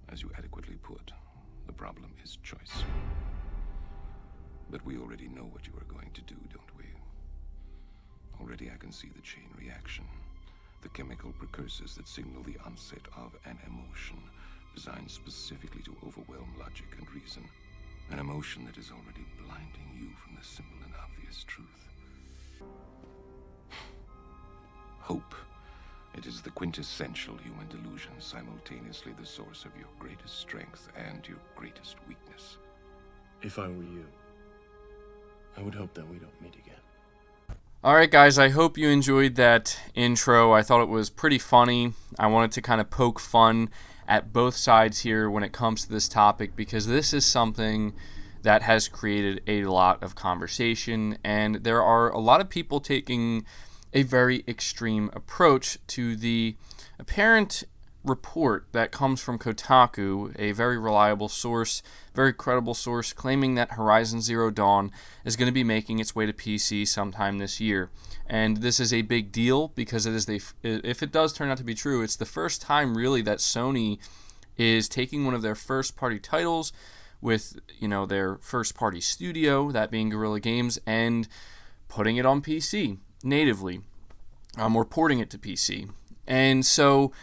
As you adequately put, the problem is choice. But we already know what you are going to do, don't we? Already I can see the chain reaction. The chemical precursors that signal the onset of an emotion designed specifically to overwhelm logic and reason. An emotion that is already blinding you from the simple and obvious truth. Hope. It is the quintessential human delusion, simultaneously the source of your greatest strength and your greatest weakness. If I were you, I would hope that we don't meet again. Alright guys, I hope you enjoyed that intro. I thought it was pretty funny. I wanted to kind of poke fun at both sides here when it comes to this topic, because this is something that has created a lot of conversation, and there are a lot of people taking a very extreme approach to the apparent report that comes from Kotaku, a very reliable source, very credible source, claiming that Horizon Zero Dawn is going to be making its way to PC sometime this year. And this is a big deal because it is if it does turn out to be true, it's the first time really that Sony is taking one of their first party titles with, their first party studio, that being Guerrilla Games, and putting it on PC natively, or porting it to PC. And so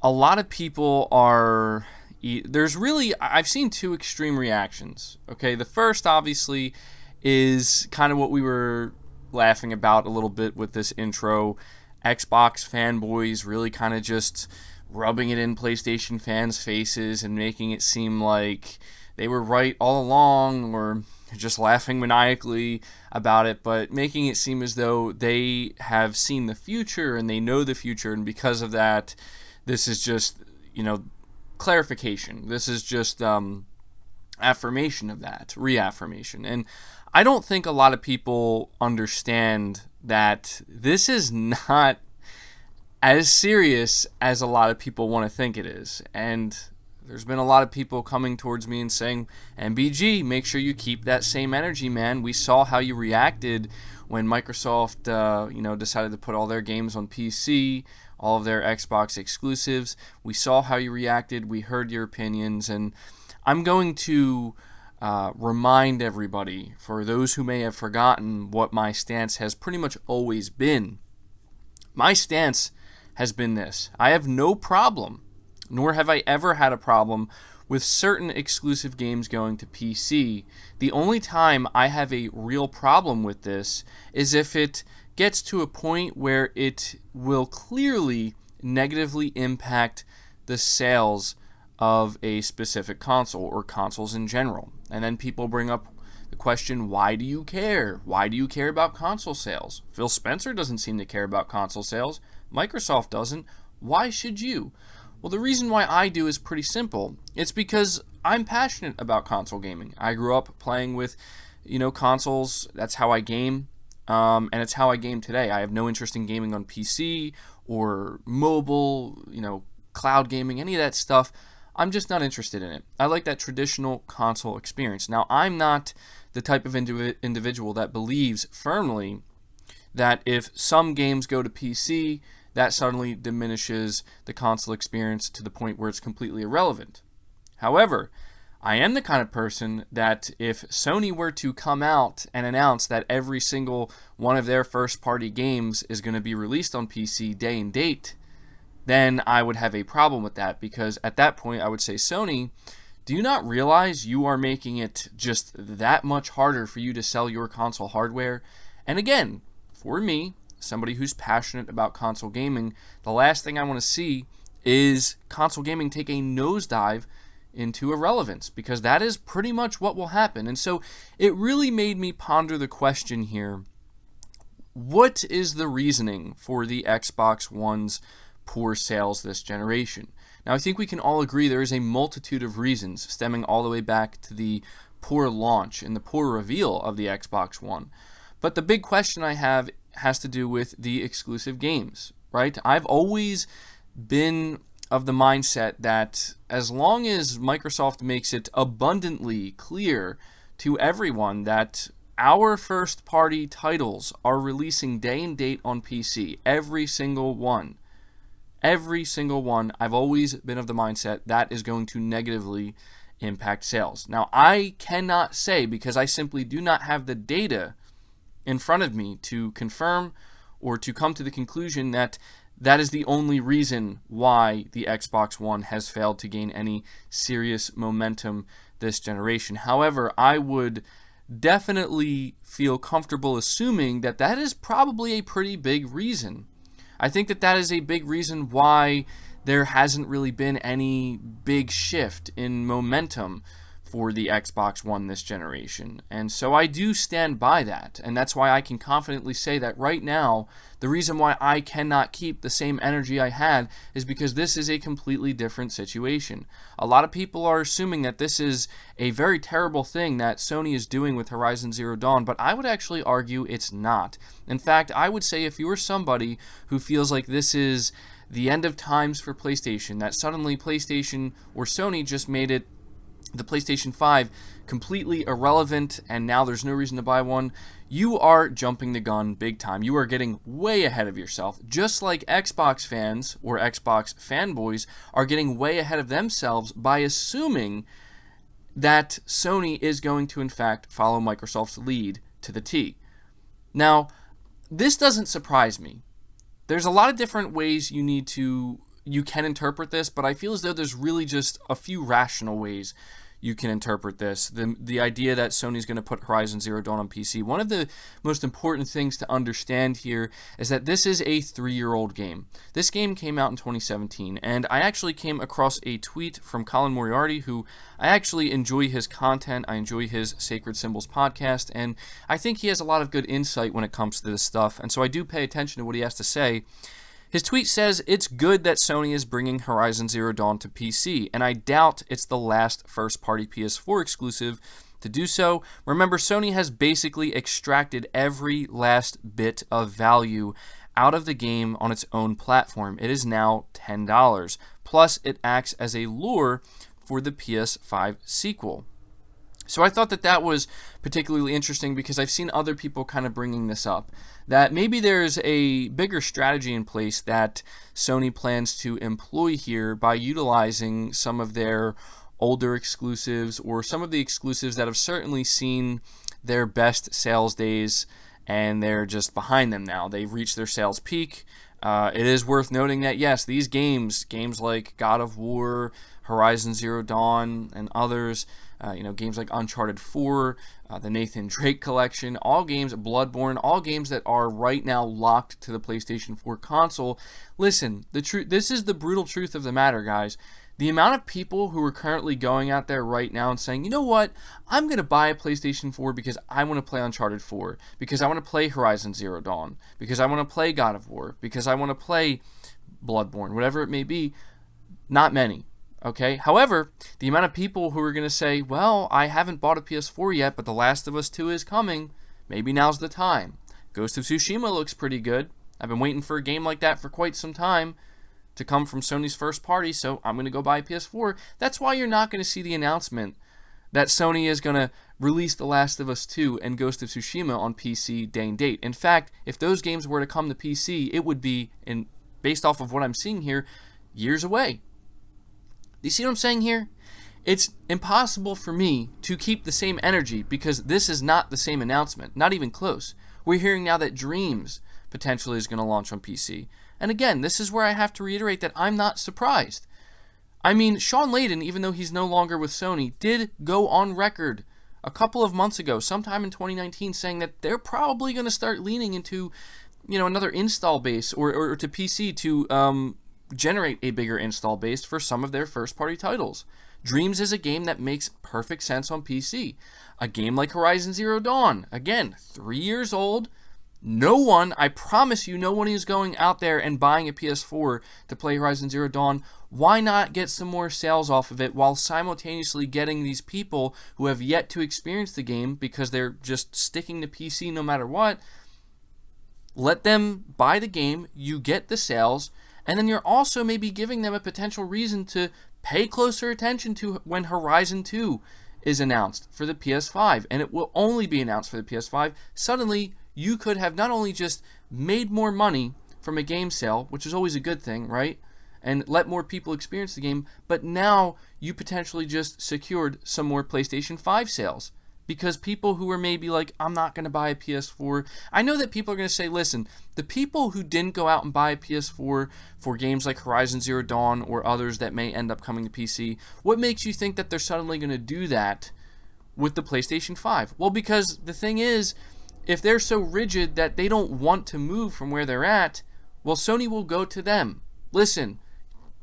a lot of people are, I've seen two extreme reactions. Okay, the first obviously is kind of what we were laughing about a little bit with this intro. Xbox fanboys really kind of just rubbing it in PlayStation fans' faces and making it seem like they were right all along, or just laughing maniacally about it, but making it seem as though they have seen the future and they know the future, and because of that, this is just, clarification. This is just affirmation of that, reaffirmation. And I don't think a lot of people understand that this is not as serious as a lot of people want to think it is. And there's been a lot of people coming towards me and saying, MBG, make sure you keep that same energy, man. We saw how you reacted when Microsoft, decided to put all their games on PC, all of their Xbox exclusives. We saw how you reacted. We heard your opinions. And I'm going to remind everybody, for those who may have forgotten, what my stance has pretty much always been. My stance has been this. I have no problem, nor have I ever had a problem, with certain exclusive games going to PC. The only time I have a real problem with this is if it gets to a point where it will clearly negatively impact the sales of a specific console or consoles in general. And then people bring up the question, why do you care? Why do you care about console sales? Phil Spencer doesn't seem to care about console sales. Microsoft doesn't. Why should you? Well, the reason why I do is pretty simple. It's because I'm passionate about console gaming. I grew up playing with, consoles. That's how I game, and it's how I game today. I have no interest in gaming on PC or mobile, cloud gaming, any of that stuff. I'm just not interested in it. I like that traditional console experience. Now, I'm not the type of individual that believes firmly that if some games go to PC, that suddenly diminishes the console experience to the point where it's completely irrelevant. However, I am the kind of person that if Sony were to come out and announce that every single one of their first-party games is going to be released on PC day and date, then I would have a problem with that, because at that point I would say, Sony, do you not realize you are making it just that much harder for you to sell your console hardware? And again, for me, somebody who's passionate about console gaming, the last thing I want to see is console gaming take a nosedive into irrelevance, because that is pretty much what will happen. And so it really made me ponder the question here, what is the reasoning for the Xbox One's poor sales this generation? Now, I think we can all agree there is a multitude of reasons stemming all the way back to the poor launch and the poor reveal of the Xbox One. But the big question I have has to do with the exclusive games, right? I've always been of the mindset that as long as Microsoft makes it abundantly clear to everyone that our first-party titles are releasing day and date on PC. Every single one. Every single one. I've always been of the mindset that is going to negatively impact sales. Now, I cannot say, because I simply do not have the data in front of me to confirm or to come to the conclusion that that is the only reason why the Xbox One has failed to gain any serious momentum this generation. However, I would definitely feel comfortable assuming that that is probably a pretty big reason. I think that that is a big reason why there hasn't really been any big shift in momentum for the Xbox One this generation. And so I do stand by that. And that's why I can confidently say that right now, the reason why I cannot keep the same energy I had is because this is a completely different situation. A lot of people are assuming that this is a very terrible thing that Sony is doing with Horizon Zero Dawn, but I would actually argue it's not. In fact, I would say if you're somebody who feels like this is the end of times for PlayStation, that suddenly PlayStation or Sony just made it the PlayStation 5 completely irrelevant and now there's no reason to buy one, you are jumping the gun big time. You are getting way ahead of yourself. Just like Xbox fans or Xbox fanboys are getting way ahead of themselves by assuming that Sony is going to in fact follow Microsoft's lead to the T. Now, this doesn't surprise me. There's a lot of different ways you can interpret this, but I feel as though there's really just a few rational ways you can interpret this. The idea that Sony's going to put Horizon Zero Dawn on PC. One of the most important things to understand here is that this is a 3-year-old game. This game came out in 2017, and I actually came across a tweet from Colin Moriarty, who I actually enjoy his content. I enjoy his Sacred Symbols podcast, and I think he has a lot of good insight when it comes to this stuff, and so I do pay attention to what he has to say. His tweet says, "It's good that Sony is bringing Horizon Zero Dawn to PC, and I doubt it's the last first-party PS4 exclusive to do so. Remember, Sony has basically extracted every last bit of value out of the game on its own platform. It is now $10. Plus, it acts as a lure for the PS5 sequel." So I thought that that was particularly interesting because I've seen other people kind of bringing this up, that maybe there's a bigger strategy in place that Sony plans to employ here by utilizing some of their older exclusives or some of the exclusives that have certainly seen their best sales days and they're just behind them now. They've reached their sales peak. It is worth noting that, yes, these games like God of War, Horizon Zero Dawn, and others, games like Uncharted 4, the Nathan Drake collection, all games, Bloodborne, all games that are right now locked to the PlayStation 4 console. Listen, this is the brutal truth of the matter, guys. The amount of people who are currently going out there right now and saying, you know what, I'm going to buy a PlayStation 4 because I want to play Uncharted 4, because I want to play Horizon Zero Dawn, because I want to play God of War, because I want to play Bloodborne, whatever it may be, not many. Okay. However, the amount of people who are going to say, well, I haven't bought a PS4 yet, but The Last of Us 2 is coming. Maybe now's the time. Ghost of Tsushima looks pretty good. I've been waiting for a game like that for quite some time to come from Sony's first party, so I'm going to go buy a PS4. That's why you're not going to see the announcement that Sony is going to release The Last of Us 2 and Ghost of Tsushima on PC day and date. In fact, if those games were to come to PC, it would be, based off of what I'm seeing here, years away. You see what I'm saying here? It's impossible for me to keep the same energy because this is not the same announcement, not even close. We're hearing now that Dreams potentially is going to launch on PC. And again, this is where I have to reiterate that I'm not surprised. I mean, Sean Layden, even though he's no longer with Sony, did go on record a couple of months ago, sometime in 2019, saying that they're probably going to start leaning into, another install base or to PC to generate a bigger install base for some of their first-party titles. Dreams is a game that makes perfect sense on PC. A game like Horizon Zero Dawn, again, 3 years old. I promise you, no one is going out there and buying a PS4 to play Horizon Zero Dawn. Why not get some more sales off of it while simultaneously getting these people who have yet to experience the game because they're just sticking to PC no matter what? Let them buy the game, you get the sales, and then you're also maybe giving them a potential reason to pay closer attention to when Horizon 2 is announced for the PS5, and it will only be announced for the PS5, suddenly you could have not only just made more money from a game sale, which is always a good thing, right? And let more people experience the game, but now you potentially just secured some more PlayStation 5 sales. Because people who are maybe like, I'm not going to buy a PS4. I know that people are going to say, listen, the people who didn't go out and buy a PS4 for games like Horizon Zero Dawn or others that may end up coming to PC, what makes you think that they're suddenly going to do that with the PlayStation 5? Well, because the thing is, if they're so rigid that they don't want to move from where they're at, well, Sony will go to them. Listen,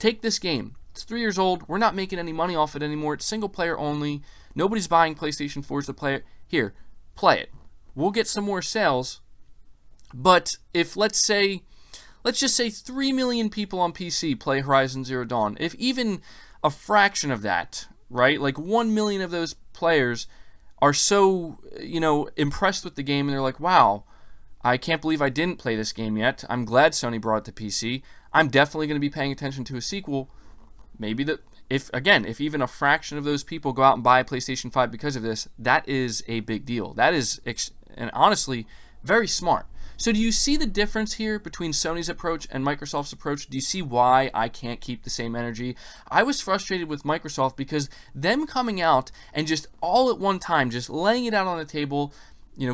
take this game. It's 3 years old. We're not making any money off it anymore. It's single player only. Nobody's buying PlayStation 4s to play it. Here, play it. We'll get some more sales. But if, let's just say 3 million people on PC play Horizon Zero Dawn, if even a fraction of that, right, like 1 million of those players are so, impressed with the game and they're like, wow, I can't believe I didn't play this game yet. I'm glad Sony brought it to PC. I'm definitely going to be paying attention to a sequel. Maybe if even a fraction of those people go out and buy a PlayStation 5 because of this, that is a big deal. That is, and honestly, very smart. So do you see the difference here between Sony's approach and Microsoft's approach? Do you see why I can't keep the same energy? I was frustrated with Microsoft because them coming out and just all at one time, just laying it out on the table,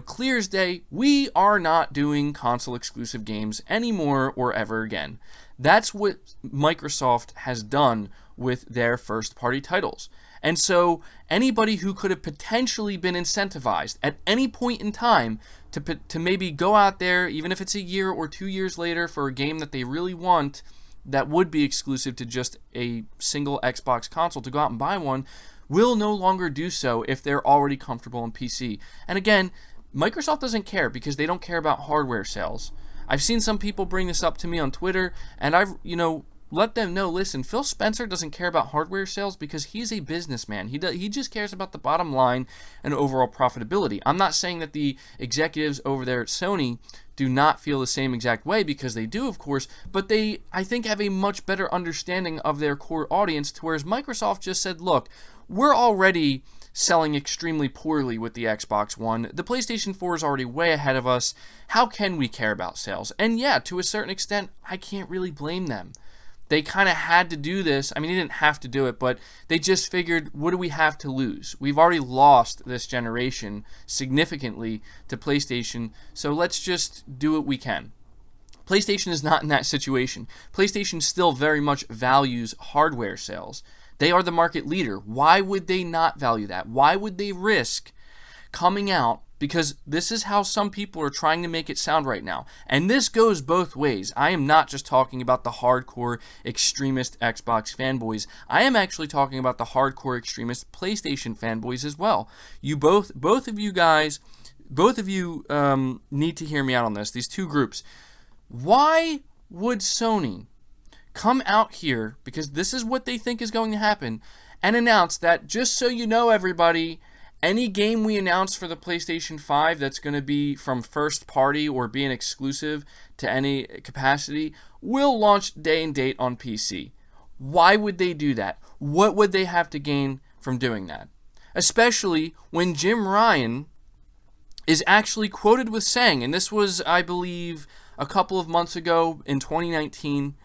clear as day, we are not doing console exclusive games anymore or ever again. That's what Microsoft has done with their first-party titles. And so anybody who could have potentially been incentivized at any point in time to maybe go out there, even if it's a year or 2 years later, for a game that they really want that would be exclusive to just a single Xbox console, to go out and buy one, will no longer do so if they're already comfortable on PC. And again, Microsoft doesn't care because they don't care about hardware sales. I've seen some people bring this up to me on Twitter, and I've, let them know, listen, Phil Spencer doesn't care about hardware sales because he's a businessman. He just cares about the bottom line and overall profitability. I'm not saying that the executives over there at Sony do not feel the same exact way, because they do, of course, but they, I think, have a much better understanding of their core audience, to whereas Microsoft just said, look, we're already selling extremely poorly with the Xbox One. The PlayStation 4 is already way ahead of us. How can we care about sales? And yeah, to a certain extent, I can't really blame them. They kind of had to do this. I mean, they didn't have to do it, but they just figured, what do we have to lose? We've already lost this generation significantly to PlayStation, so let's just do what we can. PlayStation is not in that situation. PlayStation still very much values hardware sales. They are the market leader. Why would they not value that? Why would they risk coming out? Because this is how some people are trying to make it sound right now. And this goes both ways. I am not just talking about the hardcore extremist Xbox fanboys. I am actually talking about the hardcore extremist PlayStation fanboys as well. You both of you guys, need to hear me out on this. These two groups. Why would Sony come out here, because this is what they think is going to happen, and announce that, just so you know, everybody, any game we announce for the PlayStation 5 that's going to be from first party or be an exclusive to any capacity will launch day and date on PC? Why would they do that? What would they have to gain from doing that? Especially when Jim Ryan is actually quoted with saying, and this was, I believe, a couple of months ago in 2019,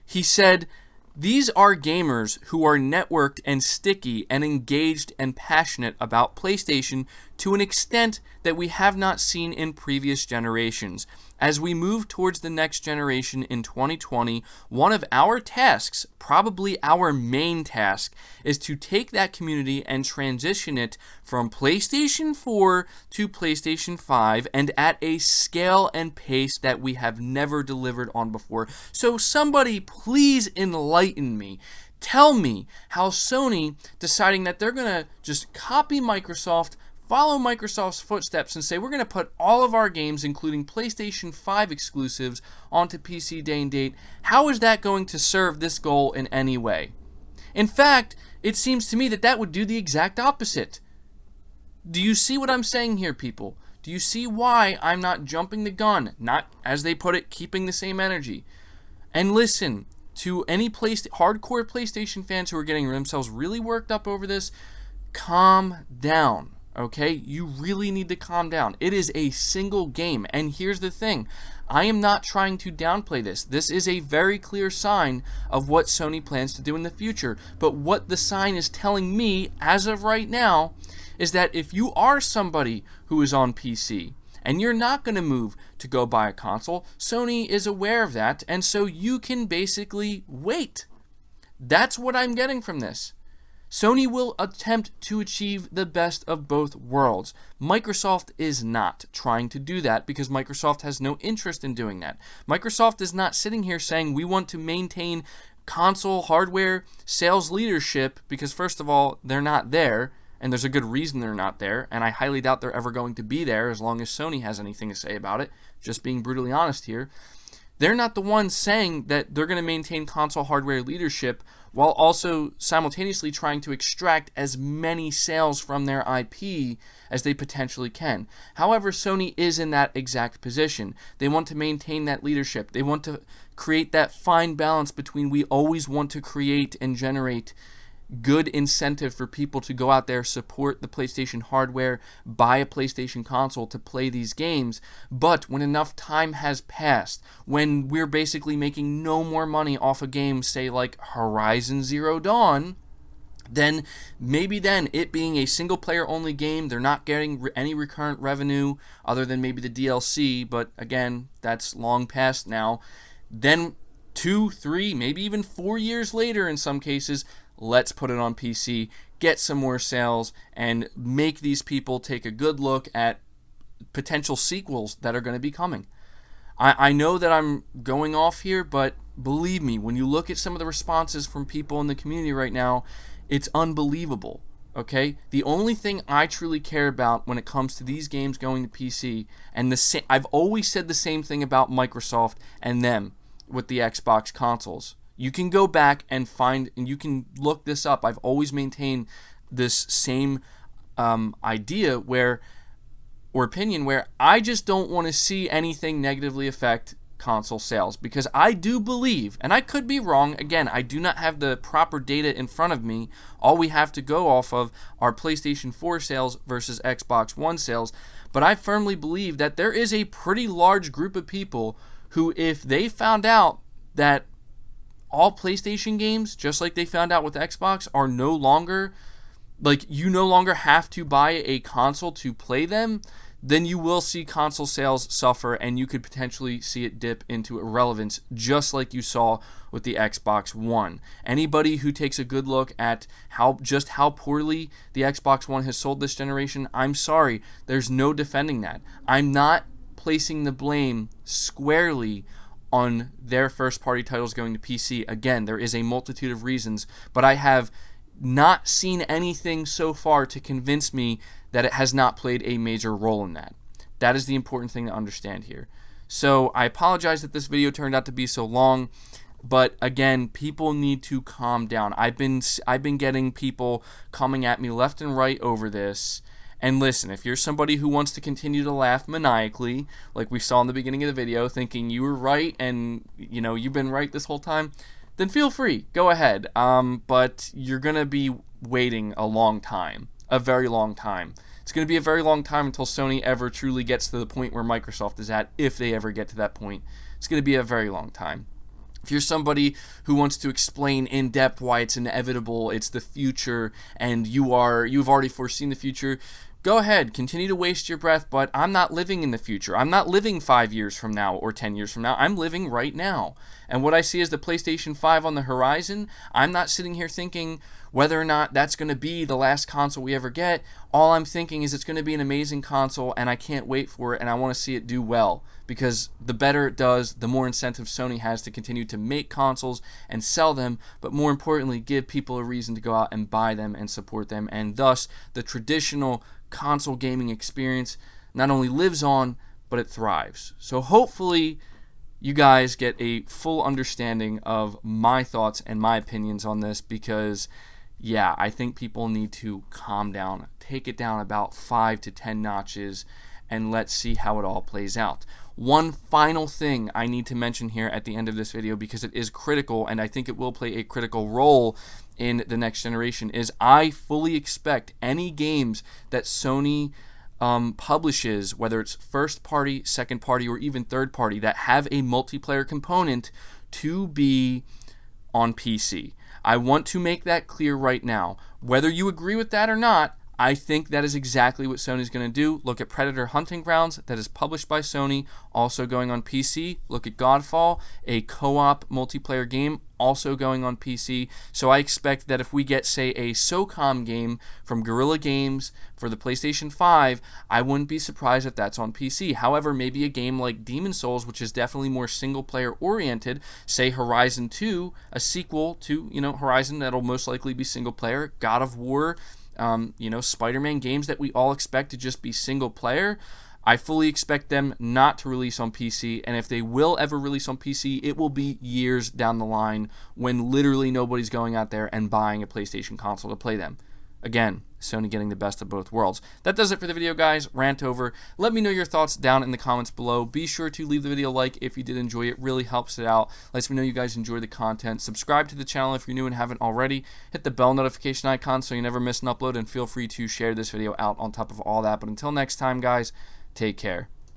he said, "These are gamers who are networked and sticky and engaged and passionate about PlayStation to an extent that we have not seen in previous generations. As we move towards the next generation in 2020, one of our tasks, probably our main task, is to take that community and transition it from PlayStation 4 to PlayStation 5, and at a scale and pace that we have never delivered on before." So somebody please enlighten me. Tell me how Sony, deciding that they're going to just copy Microsoft, follow Microsoft's footsteps, and say we're going to put all of our games, including PlayStation 5 exclusives, onto PC day and date, how is that going to serve this goal in any way? In fact, it seems to me that that would do the exact opposite. Do you see what I'm saying here, people? Do you see why I'm not jumping the gun, not, as they put it, keeping the same energy? And listen, to any hardcore PlayStation fans who are getting themselves really worked up over this, calm down, okay? You really need to calm down. It is a single game, and here's the thing. I am not trying to downplay this. This is a very clear sign of what Sony plans to do in the future. But what the sign is telling me, as of right now, is that if you are somebody who is on PC, and you're not going to move to go buy a console, Sony is aware of that, and so you can basically wait. That's what I'm getting from this. Sony will attempt to achieve the best of both worlds. Microsoft is not trying to do that because Microsoft has no interest in doing that. Microsoft is not sitting here saying we want to maintain console hardware sales leadership because, first of all, they're not there. And there's a good reason they're not there, and I highly doubt they're ever going to be there as long as Sony has anything to say about it, just being brutally honest here. They're not the ones saying that they're going to maintain console hardware leadership while also simultaneously trying to extract as many sales from their IP as they potentially can. However, Sony is in that exact position. They want to maintain that leadership. They want to create that fine balance between we always want to create and generate good incentive for people to go out there, support the PlayStation hardware, buy a PlayStation console to play these games. But when enough time has passed, when we're basically making no more money off a game, say like Horizon Zero Dawn, then maybe then it being a single player only game, they're not getting any recurrent revenue other than maybe the DLC, but again, that's long past now. Then 2, 3, maybe even 4 years later in some cases, let's put it on PC, get some more sales, and make these people take a good look at potential sequels that are going to be coming. I know that I'm going off here, but believe me, when you look at some of the responses from people in the community right now, it's unbelievable, okay? The only thing I truly care about when it comes to these games going to PC, and I've always said the same thing about Microsoft and them with the Xbox consoles. You can go back and find, and you can look this up. I've always maintained this same idea or opinion where I just don't want to see anything negatively affect console sales because I do believe, and I could be wrong, again, I do not have the proper data in front of me. All we have to go off of are PlayStation 4 sales versus Xbox One sales, but I firmly believe that there is a pretty large group of people who, if they found out that all PlayStation games, just like they found out with Xbox, are no longer, like you no longer have to buy a console to play them, then you will see console sales suffer and you could potentially see it dip into irrelevance just like you saw with the Xbox One. Anybody who takes a good look at how poorly the Xbox One has sold this generation, I'm sorry, there's no defending that. I'm not placing the blame squarely on their first-party titles going to PC. Again, there is a multitude of reasons, but I have not seen anything so far to convince me that it has not played a major role in that. That is the important thing to understand here. So I apologize that this video turned out to be so long, but again, people need to calm down. I've been getting people coming at me left and right over this. And listen, if you're somebody who wants to continue to laugh maniacally, like we saw in the beginning of the video, thinking you were right and, you know, you've been right this whole time, then feel free. Go ahead. But you're going to be waiting a long time. A very long time. It's going to be a very long time until Sony ever truly gets to the point where Microsoft is at, if they ever get to that point. It's going to be a very long time. If you're somebody who wants to explain in depth why it's inevitable, it's the future, and you've already foreseen the future, go ahead, continue to waste your breath, but I'm not living in the future. I'm not living 5 years from now or 10 years from now. I'm living right now. And what I see is the PlayStation 5 on the horizon. I'm not sitting here thinking whether or not that's going to be the last console we ever get. All I'm thinking is it's going to be an amazing console, and I can't wait for it, and I want to see it do well. Because the better it does, the more incentive Sony has to continue to make consoles and sell them, but more importantly, give people a reason to go out and buy them and support them, and thus the traditional console gaming experience not only lives on, but it thrives. So hopefully you guys get a full understanding of my thoughts and my opinions on this, because yeah, I think people need to calm down, take it down about 5 to 10 notches, and let's see how it all plays out. One final thing I need to mention here at the end of this video, because it is critical and I think it will play a critical role in the next generation, is I fully expect any games that Sony publishes, whether it's first party, second party, or even third party, that have a multiplayer component to be on PC. I want to make that clear right now. Whether you agree with that or not, I think that is exactly what Sony's going to do. Look at Predator Hunting Grounds, that is published by Sony, also going on PC. Look at Godfall, a co-op multiplayer game, also going on PC. So I expect that if we get, say, a SOCOM game from Guerrilla Games for the PlayStation 5, I wouldn't be surprised if that's on PC. However, maybe a game like Demon's Souls, which is definitely more single-player oriented, say Horizon 2, a sequel to, Horizon that'll most likely be single-player, God of War, Spider-Man games that we all expect to just be single player, I fully expect them not to release on PC, and if they will ever release on PC, it will be years down the line when literally nobody's going out there and buying a PlayStation console to play them. Again, Sony getting the best of both worlds. That does it for the video, guys. Rant over. Let me know your thoughts down in the comments below. Be sure to leave the video a like if you did enjoy it. Really helps it out. Lets me know you guys enjoy the content. Subscribe to the channel if you're new and haven't already. Hit the bell notification icon so you never miss an upload, and feel free to share this video out on top of all that. But until next time, guys, take care.